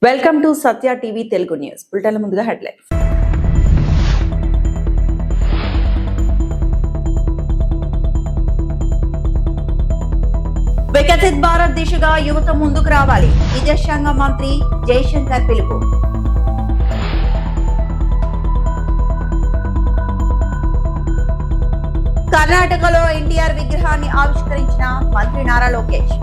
Welcome to Satya TV Telugu news. బులెటిన్ల ముందుగా headlines. Viksit Bharat దిశగా యువత ముందుకు రావాలి. విదేశాంగ మంత్రి జైశంకర్ పిలుపు. కర్ణాటకలో ఎన్టీఆర్ విగ్రహాన్ని ఆవిష్కరించిన మంత్రి నారా లోకేష్.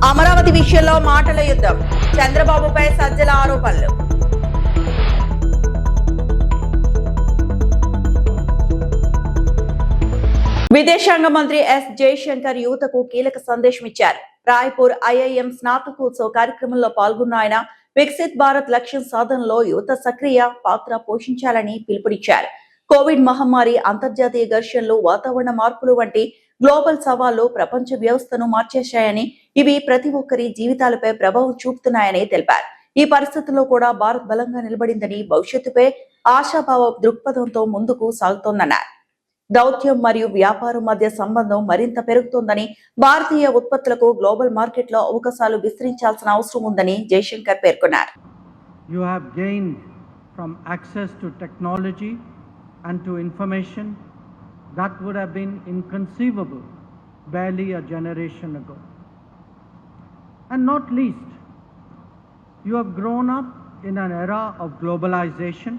అమరావతి విషయంలో మాటల యుద్ధం, చంద్రబాబుపై సజ్జల ఆరోపణలు. విదేశాంగ మంత్రి ఎస్ జయశంకర్ యువతకు కీలక సందేశం ఇచ్చారు. రాయ్పూర్ ఐఐఎం స్నాతకోత్సవ కార్యక్రమంలో పాల్గొన్న ఆయన వికసిత్ భారత్ లక్ష్యం సాధనలో యువత సక్రియ పాత్ర పోషించాలని పిలుపునిచ్చారు. కోవిడ్ మహమ్మారి, అంతర్జాతీయ ఘర్షణలు, వాతావరణ మార్పులు వంటి గ్లోబల్ సవాళ్లు ప్రపంచ వ్యవస్థను మార్చేశాయని, ఇవి ప్రతి ఒక్కరి జీవితాలపై ప్రభావం చూపుతున్నాయని తెలిపారు. ఈ పరిస్థితుల్లో కూడా భారత్ బలంగా నిలబడిందని, భవిష్యత్తుపై ఆశాభావ దృక్పథంతో ముందుకు సాగుతోందన్నారు. దౌత్యం మరియు వ్యాపారం మధ్య సంబంధం మరింత పెరుగుతోందని, భారతీయ ఉత్పత్తులకు గ్లోబల్ మార్కెట్లో అవకాశాలు విస్తరించాల్సిన అవసరం ఉందని జయశంకర్ పేర్కొన్నారు. You have gained from access to technology and to information that would have been inconceivable barely a generation ago. And not least, you have grown up in an era of globalization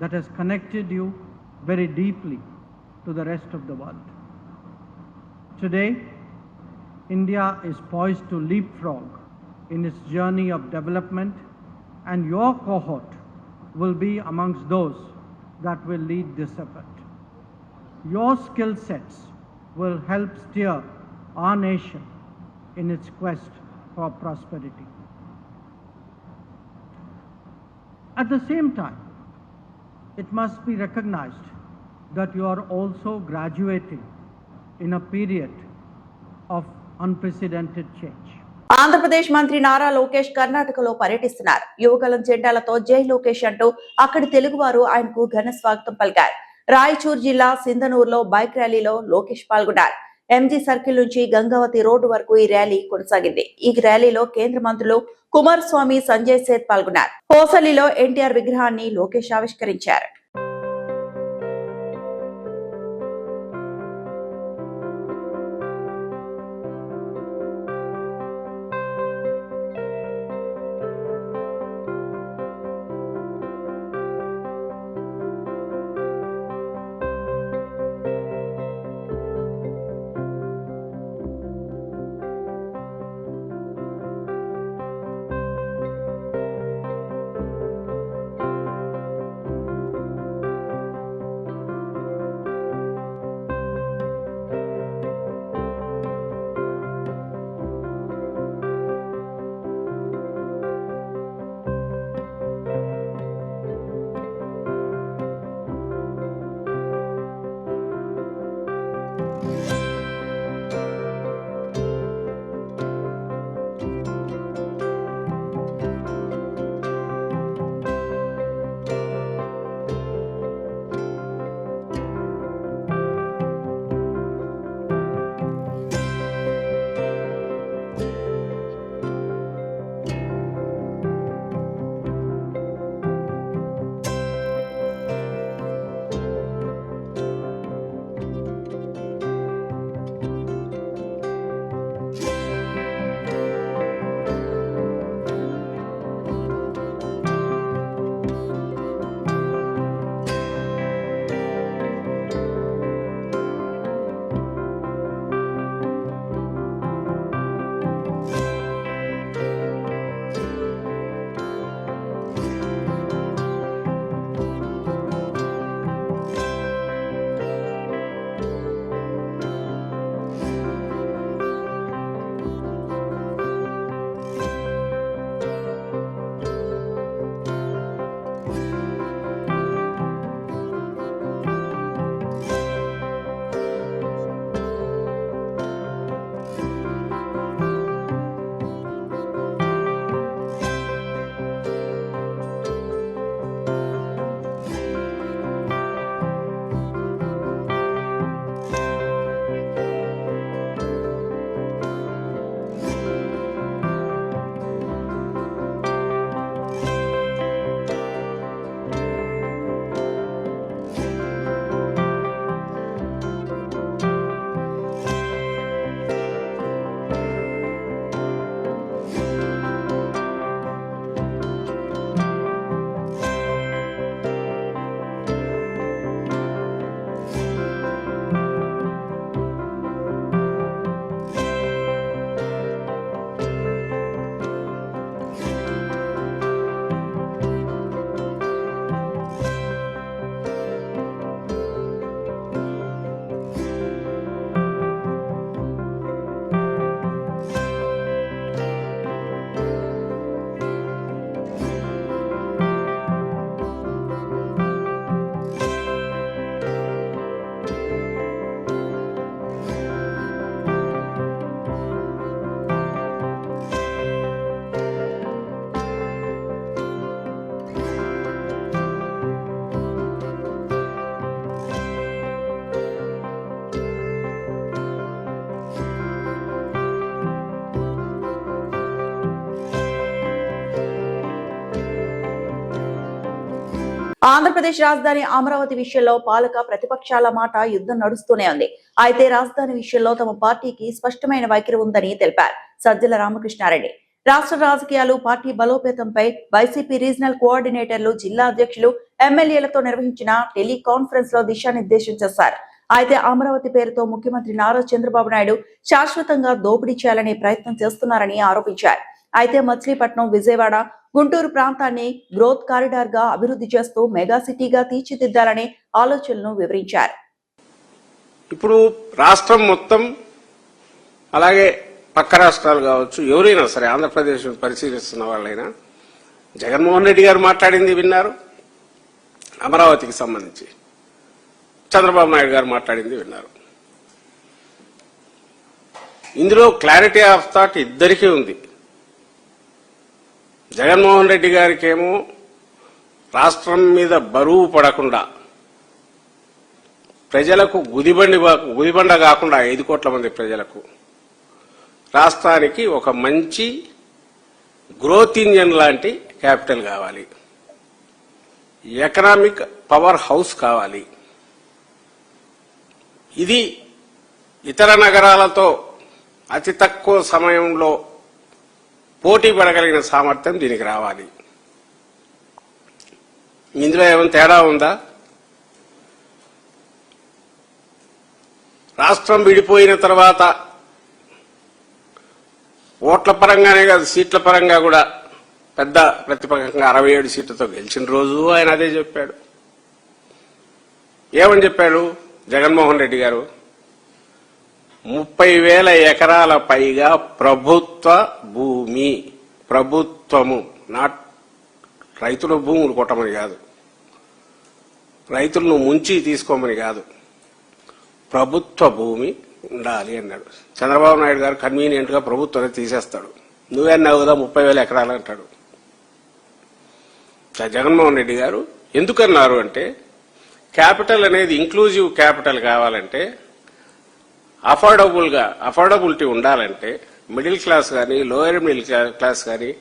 that has connected you very deeply to the rest of the world. Today, India is poised to leapfrog in its journey of development, and your cohort will be amongst those that will lead this effort. Your skill sets will help steer our nation in its quest for prosperity. At the same time, it must be recognized that you are also graduating in a period of unprecedented change. Andhra Pradesh మంత్రి నారా లోకేష్ కర్ణాటకలో పర్యటిస్తున్నారు. యువగలం జెండాలతో జై లోకేష్ అంటూ అక్కడి తెలుగువారు ఆయనకు ఘన స్వాగతం పలికారు. రాయచూర్ జిల్లా సింధనూరులో బైక్ ర్యాలీలో లోకేష్ పాల్గొన్నారు. ఎంజీ సర్కిల్ నుంచి గంగావతి రోడ్డు వరకు ఈ ర్యాలీ కొనసాగింది. ఈ ర్యాలీలో కేంద్ర మంత్రులు కుమారస్వామి, సంజయ్ సేత్ పాల్గొన్నారు. హోసలిలో ఎన్టీఆర్ విగ్రహాన్ని లోకేష్ ఆవిష్కరించారు. ఆంధ్రప్రదేశ్ రాజధాని అమరావతి విషయంలో పాలక ప్రతిపక్షాల మాట యుద్ధం నడుస్తూనే ఉంది. అయితే రాజధాని విషయంలో తమ పార్టీకి స్పష్టమైన వైఖరి ఉందని తెలిపారు సజ్జల రామకృష్ణారెడ్డి. రాష్ట్ర రాజకీయాలు, పార్టీ బలోపేతంపై వైసీపీ రీజనల్ కోఆర్డినేటర్లు, జిల్లా అధ్యక్షులు, ఎమ్మెల్యేలతో నిర్వహించిన టెలికాన్ఫరెన్స్ లో దిశానిర్దేశం చేశారు. అయితే అమరావతి పేరుతో ముఖ్యమంత్రి నారా చంద్రబాబు నాయుడు శాశ్వతంగా దోపిడీ చేయాలనే ప్రయత్నం చేస్తున్నారని ఆరోపించారు. అయితే మచిలీపట్నం, విజయవాడ, గుంటూరు ప్రాంతాన్ని గ్రోత్ కారిడార్ గా అభివృద్ధి చేస్తూ మెగా సిటీగా తీర్చిదిద్దాలనే ఆలోచనలను వివరించారు. ఇప్పుడు రాష్ట్రం మొత్తం, అలాగే పక్క రాష్ట్రాలు కావచ్చు, ఎవరైనా సరే ఆంధ్రప్రదేశ్ పరిశీలిస్తున్న వాళ్ళైనా జగన్మోహన్ రెడ్డి గారు మాట్లాడింది విన్నారు. అమరావతికి సంబంధించి చంద్రబాబు నాయుడు గారు మాట్లాడింది విన్నారు. ఇందులో క్లారిటీ ఆఫ్ థాట్ ఇద్దరికీ ఉంది. జగన్మోహన్ రెడ్డి గారికేమో రాష్ట్రం మీద బరువు పడకుండా, ప్రజలకు గుదిబండ కాకుండా 5 కోట్ల మంది ప్రజలకు రాష్ట్రానికి ఒక మంచి గ్రోత్ ఇంజన్ లాంటి క్యాపిటల్ కావాలి, ఎకనామిక్ పవర్ హౌస్ కావాలి. ఇది ఇతర నగరాలతో అతి తక్కువ సమయంలో పోటీ పడగలిగిన సామర్థ్యం దీనికి రావాలి. ఇందులో ఏమైనా తేడా ఉందా? రాష్ట్రం విడిపోయిన తర్వాత ఓట్ల పరంగానే కాదు, సీట్ల పరంగా కూడా పెద్ద ప్రతిపక్షంగా 67 సీట్లతో గెలిచిన రోజు ఆయన అదే చెప్పాడు. ఏమని చెప్పాడు జగన్మోహన్ రెడ్డి గారు? 30,000 ఎకరాల పైగా ప్రభుత్వ భూమి, ప్రభుత్వము, నాట్ రైతుల భూములు కొట్టమని కాదు, రైతులను ముంచి తీసుకోమని కాదు, ప్రభుత్వ భూమి ఉండాలి అన్నాడు. చంద్రబాబు నాయుడు గారు కన్వీనియంట్ గా ప్రభుత్వాన్ని తీసేస్తాడు. నువ్వన్నావు కదా 30,000 ఎకరాలు అంటాడు. జగన్మోహన్ రెడ్డి గారు ఎందుకన్నారు అంటే, క్యాపిటల్ అనేది ఇంక్లూజివ్ క్యాపిటల్ కావాలంటే, అఫోర్డబిలిటీ ఉండాలంటే, మిడిల్ క్లాస్ కానీ, లోయర్ మిడిల్ క్లాస్ కానీ,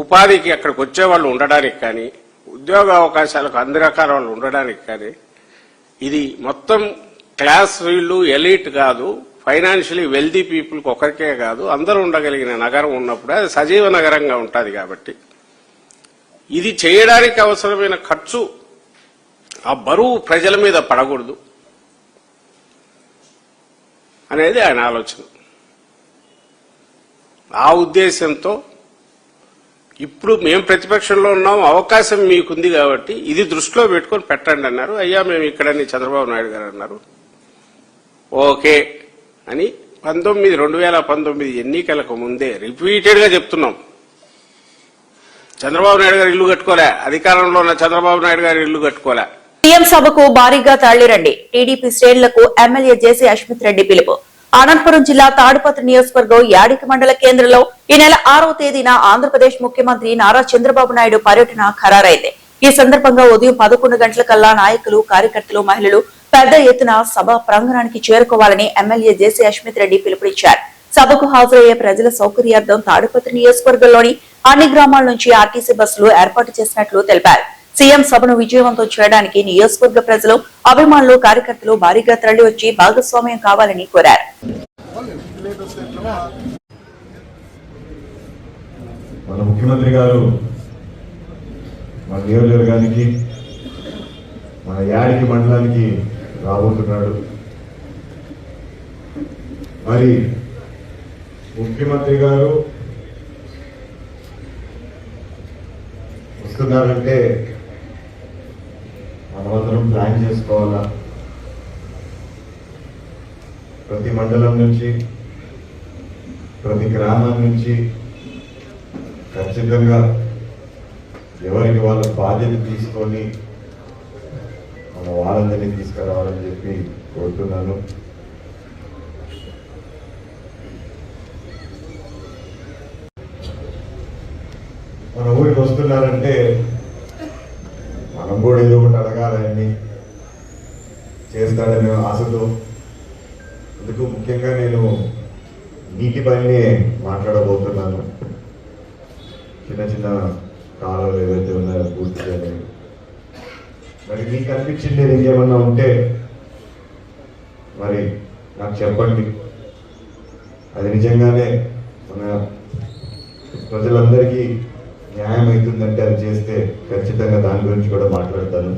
ఉపాధికి అక్కడికి వచ్చేవాళ్ళు ఉండడానికి కానీ, ఉద్యోగ అవకాశాలకు అన్ని రకాల వాళ్ళు ఉండడానికి కానీ, ఇది మొత్తం క్లాస్ వీళ్ళు ఎలీట్ కాదు, ఫైనాన్షియలీ వెల్దీ పీపుల్కి ఒకరికే కాదు, అందరూ ఉండగలిగిన నగరం ఉన్నప్పుడు అది సజీవ నగరంగా ఉంటుంది. కాబట్టి ఇది చేయడానికి అవసరమైన ఖర్చు, ఆ బరువు ప్రజల మీద పడకూడదు అనేది ఆయన ఆలోచన. ఆ ఉద్దేశంతో ఇప్పుడు మేము ప్రతిపక్షంలో ఉన్నాం, అవకాశం మీకుంది కాబట్టి ఇది దృష్టిలో పెట్టుకొని పెట్టండి అన్నారు. అయ్యా మేము ఇక్కడని చంద్రబాబు నాయుడు గారు అన్నారు. ఓకే అని 2019 ఎన్నికలకు ముందే రిపీటెడ్ గా చెప్తున్నాం. చంద్రబాబు నాయుడు గారు ఇల్లు కట్టుకోలే, అధికారంలో ఉన్న చంద్రబాబు నాయుడు గారు ఇల్లు కట్టుకోలే. సీఎం సభకు భారీగా తరలిరండి, టీడీపీ శ్రేణులకు ఎమ్మెల్యే జేసీ అశ్మిత్ రెడ్డి పిలుపు. అనంతపురం జిల్లా తాడిపత్రి నియోజకవర్గం యాడికి మండల కేంద్రంలో ఈ నెల 6వ తేదీన ఆంధ్రప్రదేశ్ ముఖ్యమంత్రి నారా చంద్రబాబు నాయుడు పర్యటన ఖరారైంది. ఈ సందర్భంగా ఉదయం 11 గంటలకల్లా నాయకులు, కార్యకర్తలు, మహిళలు పెద్ద ఎత్తున సభ ప్రాంగణానికి చేరుకోవాలని ఎమ్మెల్యే జేసీ అశ్మిత్ రెడ్డి పిలుపునిచ్చారు. సభకు హాజరయ్యే ప్రజల సౌకర్యార్థం తాడిపత్రి నియోజకవర్గంలోని అన్ని గ్రామాల నుంచి ఆర్టీసీ బస్సులు ఏర్పాటు చేసినట్లు తెలిపారు. సీఎం సభను విజయవంతం చేయడానికి నియోజకవర్గ ప్రజలు, అభిమానులు, కార్యకర్తలు భారీగా తరలి వచ్చి భాగస్వామ్యం కావాలని కోరారు. మన ముఖ్యమంత్రి గారు మన నియోజకవర్గానికి, మన యాడికి మండలానికి రాబోతున్నాడు. మరి ముఖ్యమంత్రి గారు వస్తున్నారంటే మనమందరం ప్లాన్ చేసుకోవాలా. ప్రతి మండలం నుంచి, ప్రతి గ్రామం నుంచి ఖచ్చితంగా ఎవరికి వాళ్ళ బాధ్యత తీసుకొని మన వాళ్ళందరినీ తీసుకురావాలని చెప్పి కోరుతున్నాను. మన ఊరికి వస్తున్నారంటే మనం కూడా ఏదో ఒకటి అడగాలని చేస్తాడనే ఆశతో, అందుకు ముఖ్యంగా నేను నీటి పైనే మాట్లాడబోతున్నాను. చిన్న చిన్న కాలువలు ఏవైతే ఉన్నాయో పూర్తి చేయలేదు. మరి మీకు అనిపించింది ఇంకేమన్నా ఉంటే మరి నాకు చెప్పండి. అది నిజంగానే మన ప్రజలందరికీ న్యాయం అవుతుందంటే అది చేస్తే ఖచ్చితంగా దాని గురించి కూడా మాట్లాడతాను.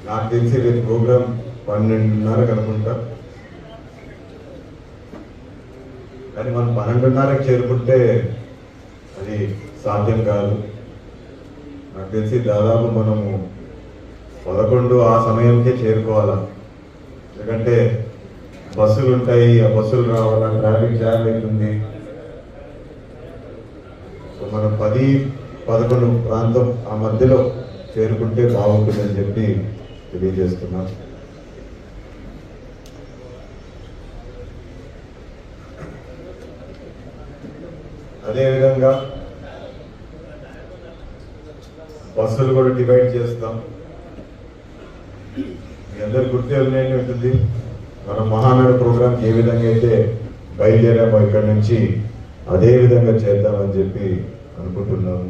నాకు తెలిసి రేపు ప్రోగ్రామ్ 12:30 అనుకుంటా, కానీ మనం 12:30కి చేరుకుంటే అది సాధ్యం కాదు. నాకు తెలిసి దాదాపు మనము 11 ఆ సమయంకే చేరుకోవాలా. ఎందుకంటే బస్సులు ఉంటాయి, ఆ బస్సులు రావాలా, ట్రాఫిక్ జామ్ అవుతుంది. సో మనం 10-11 ప్రాంతం ఆ మధ్యలో చేరుకుంటే బాగుంటుందని చెప్పి తెలియజేస్తున్నాం. అదేవిధంగా బస్సులు కూడా డివైడ్ చేస్తాం. మీ అందరు గుర్తే ఉన్నట్టు ఉంటుంది, మనం మహానాడు ప్రోగ్రాంకి ఏ విధంగా అయితే బయలుదేరామో ఇక్కడ నుంచి అదే విధంగా చేద్దామని చెప్పి అనుకుంటున్నాము.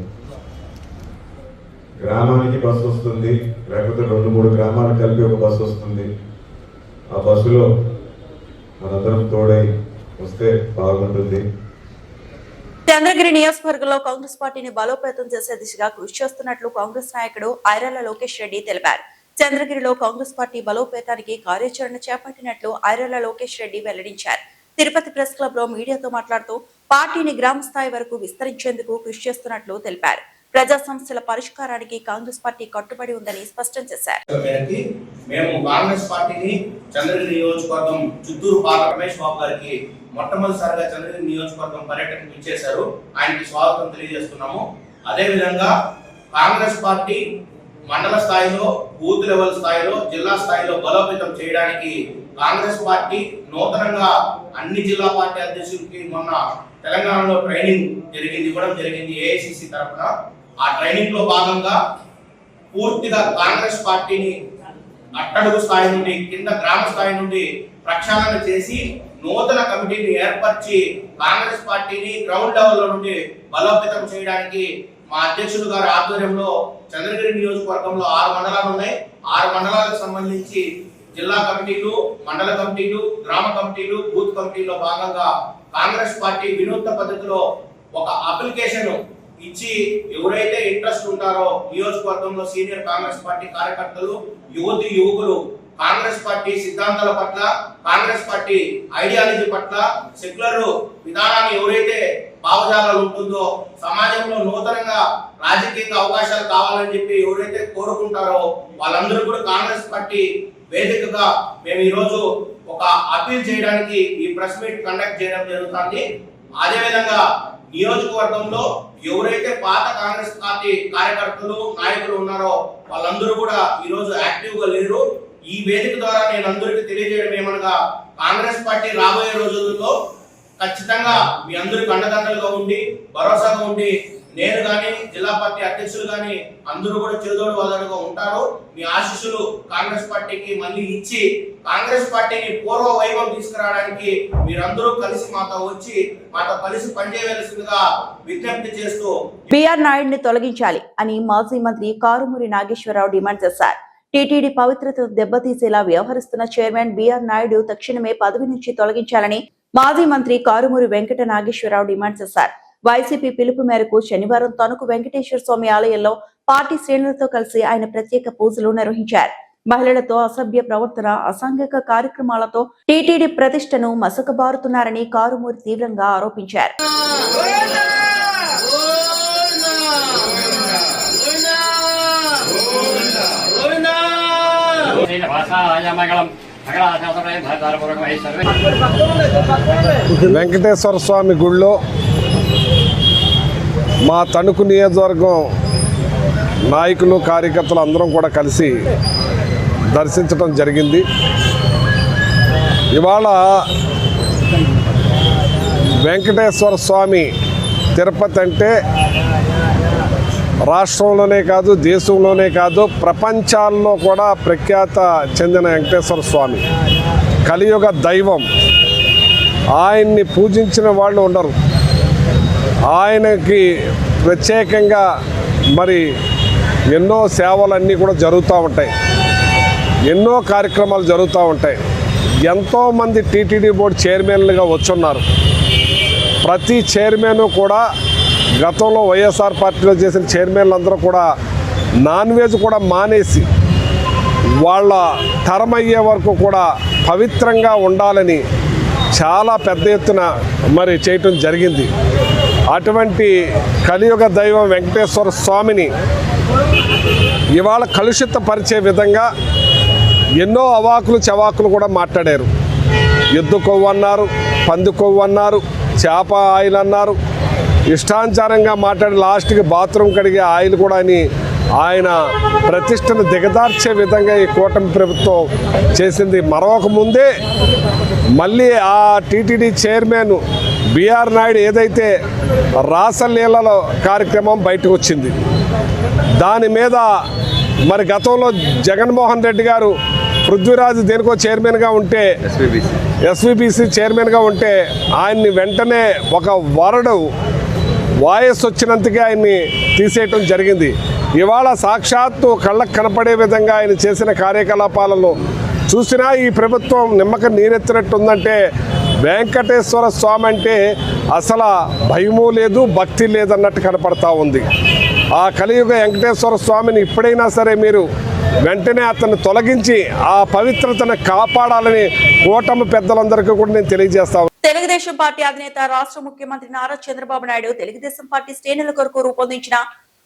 గ్రామానికి బస్సు వస్తుంది, లేకపోతే 2-3 గ్రామాలు కలిపి ఒక బస్సు వస్తుంది. ఆ బస్సులో మనందరం తోడై వస్తే బాగుంటుంది. చంద్రగిరి నియోజకవర్గంలో కాంగ్రెస్ పార్టీని బలోపేతం చేసే దిశగా కృషి చేస్తున్నట్లు కాంగ్రెస్ నాయకుడు ఐరాల లోకేష్ రెడ్డి తెలిపారు. చంద్రగిరిలో కాంగ్రెస్ పార్టీ బలోపేతానికి కార్యాచరణ చేపట్టినట్లు ఐరాల లోకేష్ రెడ్డి వెల్లడించారు. తిరుపతి ప్రెస్ క్లబ్ లో మీడియాతో మాట్లాడుతూ పార్టీని గ్రామ స్థాయి వరకు విస్తరించేందుకు కృషి చేస్తున్నట్లు తెలిపారు. ప్రజా సమస్యల పరిష్కారానికి కాంగ్రెస్ పార్టీ కట్టుబడి ఉందని స్పష్టం చేశారు. మేము కాంగ్రెస్ పార్టీని చంద్రగిరి నియోజకవర్గం చిత్తూరు పాత రమేష్ బాబు గారికి మొట్టమొదటిసారిగా చంద్రగిరి నియోజకవర్గం పర్యటనకు ఇచ్చేశారు. ఆయనకి స్వాగతం తెలియజేస్తున్నాము. అదేవిధంగా కాంగ్రెస్ పార్టీ మండల స్థాయిలో, బూత్ లెవెల్ స్థాయిలో, జిల్లా స్థాయిలో బలోపేతం చేయడానికి కాంగ్రెస్ పార్టీ నూతనంగా అన్ని జిల్లా పార్టీ అధ్యక్షులకి మొన్న తెలంగాణలో ట్రైనింగ్ ఇవ్వడం జరిగింది ఏఐసిసి తరఫున. ఆ ట్రైనింగ్ లో భాగంగా పూర్తిగా కాంగ్రెస్ పార్టీని అట్టడుగు స్థాయి నుండి, కింద గ్రామ స్థాయి నుండి ప్రక్షాళన చేసి నూతన కమిటీని ఏర్పరిచి కాంగ్రెస్ పార్టీని గ్రౌండ్ లెవెల్ నుండి బలోపేతం చేయడానికి మా అధ్యక్షులు గారి ఆధ్వర్యంలో చంద్రగిరి నియోజకవర్గంలో 6 మండలాలు ఉన్నాయి. 6 మండలాలకు సంబంధించి జిల్లా కమిటీలు, మండల కమిటీలు, గ్రామ కమిటీలు, బూత్ కమిటీలో భాగంగా కాంగ్రెస్ పార్టీ వినూత్న పద్ధతిలో ఒక అప్లికేషన్ ఇచ్చి ఎవరైతే ఇంట్రెస్ట్ ఉంటారో నియోజకవర్గంలో సీనియర్ కాంగ్రెస్ పార్టీ కార్యకర్తలు, యువకులు కాంగ్రెస్ పార్టీ సిద్ధాంతాల పట్ల, కాంగ్రెస్ పార్టీ ఐడియాలజీ పట్ల, సెక్యులర్ విధానాన్ని ఎవరైతే భావజాలాలు ఉంటుందో, సమాజంలో నూతనంగా రాజకీయంగా అవకాశాలు కావాలని చెప్పి ఎవరైతే కోరుకుంటారో వాళ్ళందరూ కూడా కాంగ్రెస్ పార్టీ వేదికగా మేము ఈరోజు ఒక అపీల్ చేయడానికి ఈ ప్రెస్ మీట్ కండక్ట్ చేయడం జరుగుతుంది. అదేవిధంగా నియోజకవర్గంలో ఎవరైతే పాత కాంగ్రెస్ పార్టీ కార్యకర్తలు, నాయకులు ఉన్నారో వాళ్ళందరూ కూడా ఈరోజు యాక్టివ్ గా లేరు. ఈ వేదిక ద్వారా నేను అందరికీ తెలియజేయడం ఏమనగా, కాంగ్రెస్ పార్టీ రాబోయే రోజుల్లో ఖచ్చితంగా మీ అందరికి అండదండలుగా ఉండి, భరోసాగా ఉండి, నేను కానీ జిల్లా పార్టీ అధ్యక్షులు కానీ అందరూ కూడా చేదోడు వాదోడుగా ఉంటారు. మీ ఆశీస్సులు కాంగ్రెస్ పార్టీకి మళ్ళీ ఇచ్చి కాంగ్రెస్ పార్టీని పూర్వ వైభవం తీసుకురావడానికి మీరందరూ కలిసి మాతో వచ్చి మాతో కలిసి పనిచేయవలసిందిగా విజ్ఞప్తి చేస్తూ బిఆర్ నాయుడిని తొలగించాలి అని మాజీ మంత్రి కారుమూరి నాగేశ్వరరావు డిమాండ్ చేశారు. టీటీడీ పవిత్రతను దెబ్బతీసేలా వ్యవహరిస్తున్న చైర్మన్ బిఆర్ నాయుడు తక్షణమే పదవి నుంచి తొలగించాలని మాజీ మంత్రి కారుమూరి వెంకట నాగేశ్వరరావు డిమాండ్ చేశారు. వైసీపీ పిలుపు మేరకు శనివారం తణుకు వెంకటేశ్వర స్వామి ఆలయంలో పార్టీ శ్రేణులతో కలిసి ఆయన ప్రత్యేక పూజలు నిర్వహించారు. మహిళలతో అసభ్య ప్రవర్తన, అసాంఘిక కార్యక్రమాలతో టీటీడీ ప్రతిష్టను మసకబారుతున్నారని కారుమూరి తీవ్రంగా ఆరోపించారు. వెంకటేశ్వర స్వామి గుళ్ళో మా తణుకు నియోజకవర్గం నాయకులు, కార్యకర్తలు అందరం కూడా కలిసి దర్శించడం జరిగింది. ఇవాళ వెంకటేశ్వర స్వామి తిరుపతి అంటే రాష్ట్రంలోనే కాదు, దేశంలోనే కాదు, ప్రపంచాల్లో కూడా ప్రఖ్యాత చెందిన వెంకటేశ్వర స్వామి కలియుగ దైవం. ఆయన్ని పూజించిన వాళ్ళు ఉండరు. ఆయనకి ప్రత్యేకంగా మరి ఎన్నో సేవలన్నీ కూడా జరుగుతూ ఉంటాయి, ఎన్నో కార్యక్రమాలు జరుగుతూ ఉంటాయి. ఎంతోమంది టీటీడీ బోర్డు చైర్మన్లుగా వచ్చున్నారు. ప్రతి చైర్మన్ కూడా గతంలో వైఎస్ఆర్ పార్టీలో చేసిన చైర్మన్లందరూ కూడా నాన్ వెజ్ కూడా మానేసి వాళ్ళ టర్మ్ అయ్యే వరకు కూడా పవిత్రంగా ఉండాలని చాలా పెద్ద ఎత్తున మరి చేయటం జరిగింది. అటువంటి కలియుగ దైవం వెంకటేశ్వర స్వామిని ఇవాళ కలుషితపరిచే విధంగా ఎన్నో అవాకులు చవాకులు కూడా మాట్లాడారు. ఎద్దు కొవ్వు అన్నారు, పంది కొవ్వు అన్నారు, చేప ఆయిల్ అన్నారు. ఇష్టానుసారంగా మాట్లాడి లాస్ట్కి బాత్రూమ్ కడిగే ఆయిల్ కూడా అని ఆయన ప్రతిష్టను దిగదార్చే విధంగా ఈ కూటమి ప్రభుత్వం చేసింది. మరొక ముందే మళ్ళీ ఆ టీటీడీ చైర్మన్ బిఆర్ నాయుడు ఏదైతే రాసలీలలో కార్యక్రమం బయటకు వచ్చింది, దాని మీద మరి గతంలో జగన్మోహన్ రెడ్డి గారు పృథ్వీరాజ్ దేనికో చైర్మన్గా ఉంటే, ఎస్విబిసి చైర్మన్గా ఉంటే ఆయన్ని వెంటనే ఒక వరడు వాయిస్ వచ్చినందుకే ఆయన్ని తీసేయటం జరిగింది. ఇవాళ సాక్షాత్తు కళ్ళకు కనపడే విధంగా ఆయన చేసిన కార్యకలాపాలను చూసినా ఈ ప్రభుత్వం నిమ్మక నీరెత్తినట్టుందంటే వెంకటేశ్వర స్వామి అంటే అసలు భయము లేదు, భక్తి లేదన్నట్టు కనపడతా ఉంది. ఆ కలియుగ వెంకటేశ్వర స్వామిని ఇప్పుడైనా సరే మీరు వెంటనే అతన్ని తొలగించి ఆ పవిత్రతను కాపాడాలని కూటమి పెద్దలందరికీ కూడా నేను తెలియజేస్తాను. తెలుగుదేశం పార్టీ అధినేత రాష్ట్ర ముఖ్యమంత్రి నారా చంద్రబాబు నాయుడు తెలుగుదేశం పార్టీ శ్రేణుల కొరకు రూపొందించిన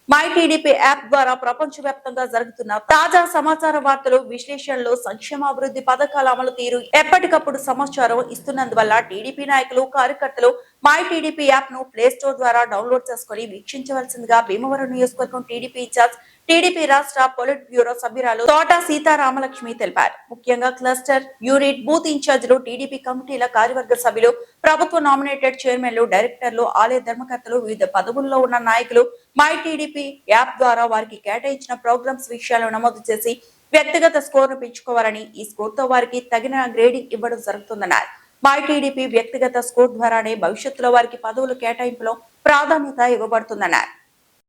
మై టీడీపీ యాప్ ద్వారా ప్రపంచవ్యాప్తంగా జరుగుతున్న తాజా సమాచార వార్తలు, విశ్లేషణలు, సంక్షేమాభివృద్ధి పథకాల అమలు తీరు ఎప్పటికప్పుడు సమాచారం ఇస్తున్నందువల్ల టీడీపీ నాయకులు, కార్యకర్తలు మై టీడీపీ యాప్ ను ప్లే స్టోర్ ద్వారా డౌన్లోడ్ చేసుకుని వీక్షించవలసిందిగా భీమవరం నియోజకవర్గం టీడీపీ ఇన్ఛార్జ్, టీడీపీ రాష్ట్ర పొలిట్ బ్యూరో సభ్యురాలు తోట సీతారామలక్ష్మి తెలిపారు. ముఖ్యంగా క్లస్టర్, యూనిట్, బూత్ ఇన్ఛార్జీలు, టీడీపీ కమిటీల కార్యవర్గ సభ్యులు, ప్రభుత్వ నామినేటెడ్ చైర్మన్లు, డైరెక్టర్లు, ఆలయ ధర్మకర్తలు, వివిధ పదవుల్లో ఉన్న నాయకులు మై టీడీపీ యాప్ ద్వారా వారికి కేటాయించిన ప్రోగ్రామ్స్ విషయాలను నమోదు చేసి వ్యక్తిగత స్కోర్ను పెంచుకోవాలని, ఈ స్కోర్తో వారికి తగిన గ్రేడింగ్ ఇవ్వడం జరుగుతుందన్నారు. మై టీడీపీ వ్యక్తిగత స్కోర్ ద్వారానే భవిష్యత్తులో వారికి పదవుల కేటాయింపులో ప్రాధాన్యత ఇవ్వబడుతుందన్నారు.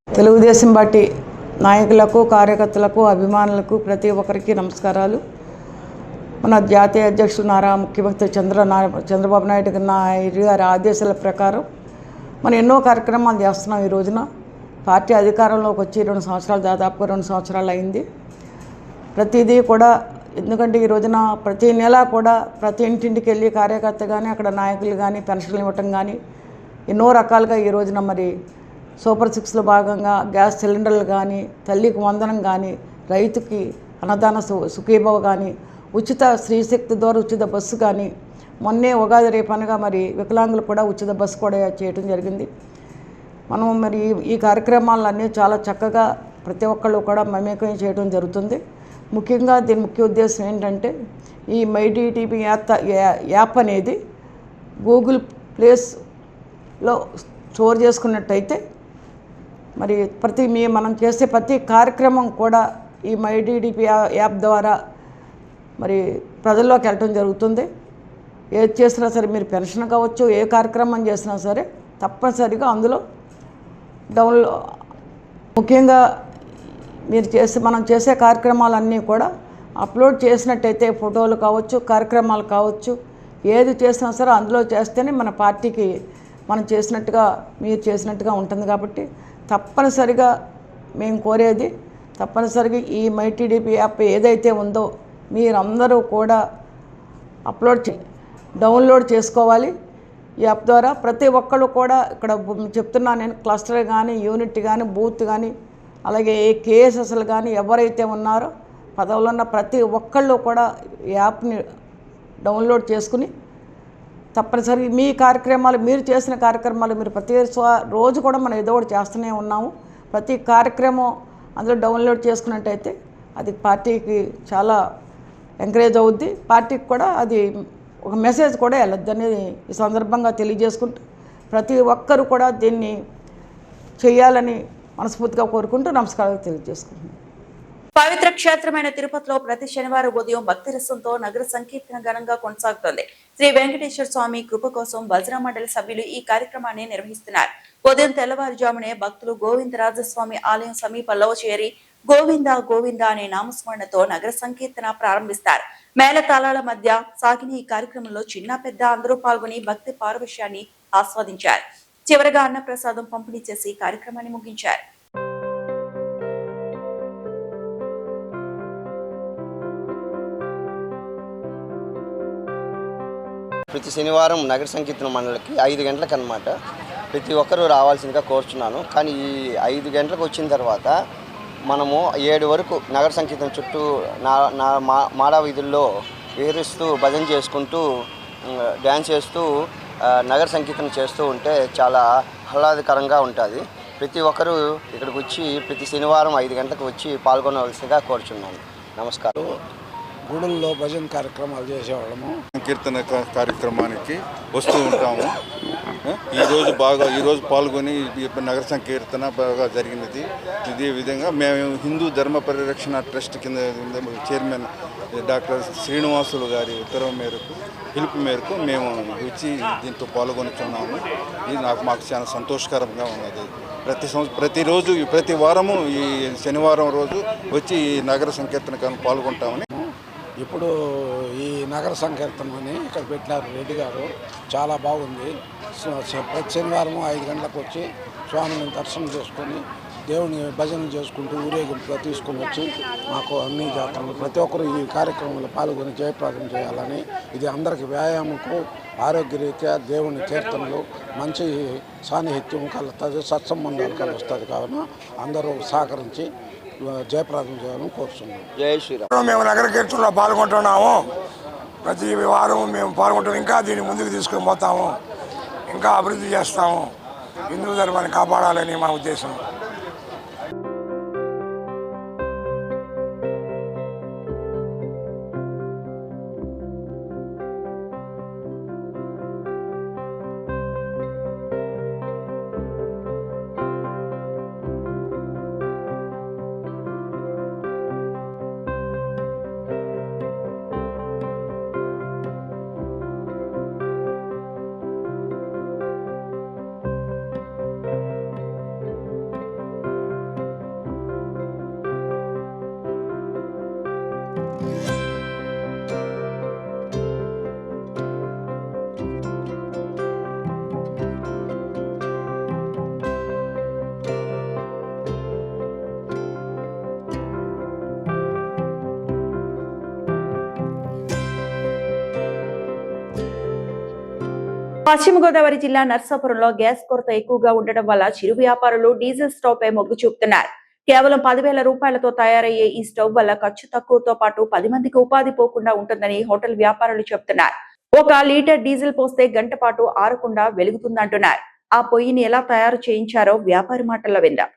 తెలుగుదేశం పార్టీ నాయకులకు, కార్యకర్తలకు, అభిమానులకు ప్రతి ఒక్కరికి నమస్కారాలు. మన జాతీయ అధ్యక్షుడు ముఖ్యమంత్రి చంద్రబాబు నాయుడు గారి ఆదేశాల ప్రకారం మనం ఎన్నో కార్యక్రమాలు చేస్తున్నాం. ఈ రోజున పార్టీ అధికారంలోకి వచ్చి 2 సంవత్సరాలు, దాదాపుగా 2 సంవత్సరాలు అయింది. ప్రతిదీ కూడా, ఎందుకంటే ఈ రోజున ప్రతి నెల కూడా ప్రతి ఇంటింటికి వెళ్ళి కార్యకర్త కానీ, అక్కడ నాయకులు కానీ పెన్షన్లు ఇవ్వటం కానీ ఎన్నో రకాలుగా ఈ రోజున మరి సూపర్ 6లో భాగంగా గ్యాస్ సిలిండర్లు కానీ, తల్లికి వందనం కానీ, రైతుకి అన్నదాన సుఖీభవ కానీ, ఉచిత స్త్రీశక్తి ద్వారా ఉచిత బస్సు కానీ, మొన్నే ఉగాది రేపనగా మరి వికలాంగులు కూడా ఉచిత బస్సు కూడా చేయటం జరిగింది. మనం మరి ఈ కార్యక్రమాలన్నీ చాలా చక్కగా ప్రతి ఒక్కళ్ళు కూడా మమేకం చేయడం జరుగుతుంది. ముఖ్యంగా దీని ముఖ్య ఉద్దేశం ఏంటంటే, ఈ మై టీడీపీ యాప్ అనేది గూగుల్ ప్లేస్లో స్టోర్ చేసుకున్నట్టయితే మరి మనం చేసే ప్రతి కార్యక్రమం కూడా ఈ మై టీడీపీ యాప్ ద్వారా మరి ప్రజల్లోకి వెళ్ళటం జరుగుతుంది. ఏది చేసినా సరే, మీరు పెన్షన్ కావచ్చు, ఏ కార్యక్రమం చేసినా సరే తప్పనిసరిగా అందులో ముఖ్యంగా మనం చేసే కార్యక్రమాలన్నీ కూడా అప్లోడ్ చేసినట్టయితే ఫోటోలు కావచ్చు, కార్యక్రమాలు కావచ్చు, ఏది చేసినా సరే అందులో చేస్తేనే మన పార్టీకి మనం చేసినట్టుగా, మీరు చేసినట్టుగా ఉంటుంది. కాబట్టి తప్పనిసరిగా మేము కోరేది, తప్పనిసరిగా ఈ మై టీడీపీ యాప్ ఏదైతే ఉందో మీరందరూ కూడా డౌన్లోడ్ చేసుకోవాలి. ఈ యాప్ ద్వారా ప్రతి ఒక్కళ్ళు కూడా, ఇక్కడ చెప్తున్నా నేను, క్లస్టర్ కానీ, యూనిట్ కానీ, బూత్ కానీ, అలాగే ఏ కేఎస్ఎస్లు కానీ ఎవరైతే ఉన్నారో పదవులు ఉన్న ప్రతి ఒక్కళ్ళు కూడా ఈ యాప్ని డౌన్లోడ్ చేసుకుని తప్పనిసరిగా మీ కార్యక్రమాలు, మీరు చేసిన కార్యక్రమాలు, మీరు ప్రతి రోజు కూడా మనం ఏదో ఒకటి చేస్తూనే ఉన్నాము. ప్రతి కార్యక్రమం అందులో డౌన్లోడ్ చేసుకున్నట్టయితే అది పార్టీకి చాలా ఎంకరేజ్ అవుద్ది. పార్టీకి కూడా అది ఒక మెసేజ్ కూడా వెళ్ళొద్దని ఈ సందర్భంగా తెలియజేసుకుంటూ ప్రతి ఒక్కరు కూడా దీన్ని చేయాలని మనస్ఫూర్తిగా కోరుకుంటూ నమస్కారాలు తెలియజేసుకుంటున్నాను. పవిత్ర క్షేత్రమైన తిరుపతిలో ప్రతి శనివారం ఉదయం భక్తి రసంతో నగర సంకీర్తన ఘనంగా కొనసాగుతోంది. శ్రీ వెంకటేశ్వర స్వామి కృప కోసం భజన మండలి సభ్యులు ఈ కార్యక్రమాన్ని నిర్వహిస్తున్నారు. ఉదయం తెల్లవారుజామునే భక్తులు గోవిందరాజస్వామి ఆలయం సమీపంలో చేరి గోవింద గోవింద అనే నామస్మరణతో నగర సంకీర్తన ప్రారంభిస్తారు. మేళతాళాల మధ్య సాగిన ఈ కార్యక్రమంలో చిన్న పెద్ద అందరూ పాల్గొని భక్తి పారవశ్యాన్ని ఆస్వాదించారు. చివరగా అన్నప్రసాదం పంపిణీ చేసి కార్యక్రమాన్ని ముగించారు. ప్రతి శనివారం నగర సంకీర్తన మండలికి 5 గంటలకు అన్నమాట. ప్రతి ఒక్కరూ రావాల్సిందిగా కోరుచున్నాను. కానీ ఈ 5 గంటలకు వచ్చిన తర్వాత మనము 7 వరకు నగర సంకీర్తన చుట్టూ మాడా వీధుల్లో విహరిస్తూ భజన చేసుకుంటూ డ్యాన్స్ చేస్తూ నగర సంకీర్తన చేస్తూ ఉంటే చాలా ఆహ్లాదకరంగా ఉంటుంది. ప్రతి ఒక్కరూ ఇక్కడికి వచ్చి ప్రతి శనివారం 5 గంటలకు వచ్చి పాల్గొనవలసిందిగా కోరుచున్నాను. నమస్కారం. గుడుల్లో భజన కార్యక్రమాలు చేసేవాళ్ళము. సంకీర్తన కార్యక్రమానికి వస్తూ ఉంటాము. ఈరోజు పాల్గొని నగర సంకీర్తన బాగా జరిగినది. ఇదే విధంగా మేము హిందూ ధర్మ పరిరక్షణ ట్రస్ట్ కింద చైర్మన్ డాక్టర్ శ్రీనివాసులు గారి ఉత్తర్వు మేరకు పిలుపు మేరకు మేము వచ్చి దీంతో పాల్గొనుచున్నాము. ఇది మాకు చాలా సంతోషకరంగా ఉన్నది. ప్రతిరోజు ప్రతి వారము ఈ శనివారం రోజు వచ్చి ఈ నగర సంకీర్తన పాల్గొంటామని. ఇప్పుడు ఈ నగర సంకీర్తన అని ఇక్కడ పెట్టినారు రెడ్డి గారు, చాలా బాగుంది. ప్రతి శనివారం 5 గంటలకు వచ్చి స్వామిని దర్శనం చేసుకొని దేవుని భజన చేసుకుంటూ ఊరేగింపుగా తీసుకొని వచ్చి మాకు అన్ని జాతరలు ప్రతి ఒక్కరు ఈ కార్యక్రమంలో పాల్గొని జయప్రదం చేయాలని, ఇది అందరికీ వ్యాయామంకు ఆరోగ్యరీత్యా దేవుని కీర్తనలు మంచి సాన్నిహిత్యం కలుగుతుంది, సత్సంబంధాలు కలుగుతుంది. కావున అందరూ సహకరించి జయప్రదం చేయాలని కోరుతున్నాం. జై శ్రీరామ్. మేము నగర కీర్తనలో పాల్గొంటున్నాము. ప్రతి వారం మేము పాల్గొంటాం. ఇంకా దీన్ని ముందుకు తీసుకొని పోతాము, ఇంకా అభివృద్ధి చేస్తాము. హిందూ ధర్మాన్ని కాపాడాలని మా ఉద్దేశం. పశ్చిమ గోదావరి జిల్లా నర్సాపురంలో గ్యాస్ కొరత ఎక్కువగా ఉండడం వల్ల చిరు వ్యాపారులు డీజిల్ స్టవ్ పై మొగ్గు చూపుతున్నారు. కేవలం 10,000 రూపాయలతో తయారయ్యే ఈ స్టవ్ వల్ల ఖర్చు తక్కువతో పాటు 10 మందికి ఉపాధి పోకుండా ఉంటుందని హోటల్ వ్యాపారులు చెబుతున్నారు. 1 లీటర్ డీజిల్ పోస్తే గంట పాటు ఆరకుండా వెలుగుతుందంటున్నారు. ఆ పొయ్యిని ఎలా తయారు చేయించారో వ్యాపారి మాటల్లో విందాం.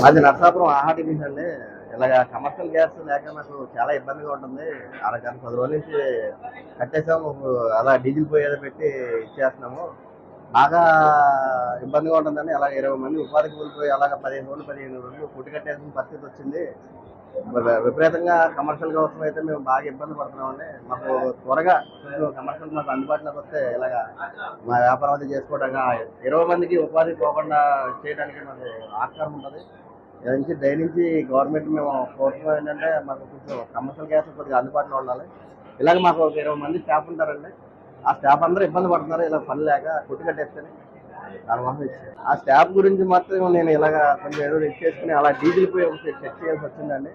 మాది నరసాపురం ఆహా డివిజన్ అండి. ఇలాగ కమర్షియల్ గ్యాస్ లేక నాకు చాలా ఇబ్బందిగా ఉంటుంది. అరగంట 10 రోజుల నుంచి కట్టేసాము. అలా డీజిల్ పొయ్యి ఏదో పెట్టి ఇచ్చేస్తున్నాము. బాగా ఇబ్బందిగా ఉంటుందండి. అలాగ 20 మంది ఉపాధి కోల్పోయి అలాగ 15 రోజులు పుట్టి కట్టేసిన పరిస్థితి వచ్చింది. విపరీతంగా కమర్షియల్ అవసరం అయితే మేము బాగా ఇబ్బంది పడుతున్నామండి. మాకు త్వరగా కొంచెం కమర్షియల్ మాకు అందుబాటులోకి వస్తే ఇలాగా మా వ్యాపారం అది చేసుకోవడానికి 20 మందికి ఉపాధి పోకుండా చేయడానికి మాకు ఆస్కారం ఉంటుంది. దయనించి గవర్నమెంట్ మేము కోరుతున్నాం ఏంటంటే మాకు కొంచెం కమర్షియల్ గ్యాస్ కొద్దిగా అందుబాటులో ఉండాలి. ఇలాగ మాకు ఒక 20 మంది స్టాఫ్ ఉంటారండి. ఆ స్టాఫ్ అందరూ ఇబ్బంది పడుతున్నారు ఇలా పని లేక కొట్టి కట్టేసుకొని. దానివల్ల ఆ స్టాఫ్ గురించి మాత్రం నేను ఇలాగ కొంచెం ఏదో ఇచ్చేసుకుని అలా డీజిల్ పోయి ఒకటి చెక్ చేయాల్సి వచ్చిందండి.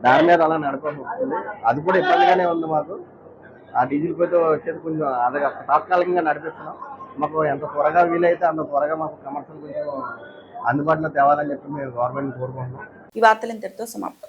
దాని మీద అలా నడపాల్సి వస్తుంది. అది కూడా ఇబ్బందిగానే ఉంది మాకు. ఆ డీజిల్ పోయితో వచ్చేది కొంచెం అదే తాత్కాలికంగా నడిపిస్తున్నాం. మాకు ఎంత త్వరగా వీలైతే అంత త్వరగా మాకు కమర్షియల్ కొంచెం అందుబాటులో తేవాలని చెప్పి మేము గవర్నమెంట్ కోరుకుంటున్నాం. ఈ వార్తలు ఇంతటితో సమాప్తం.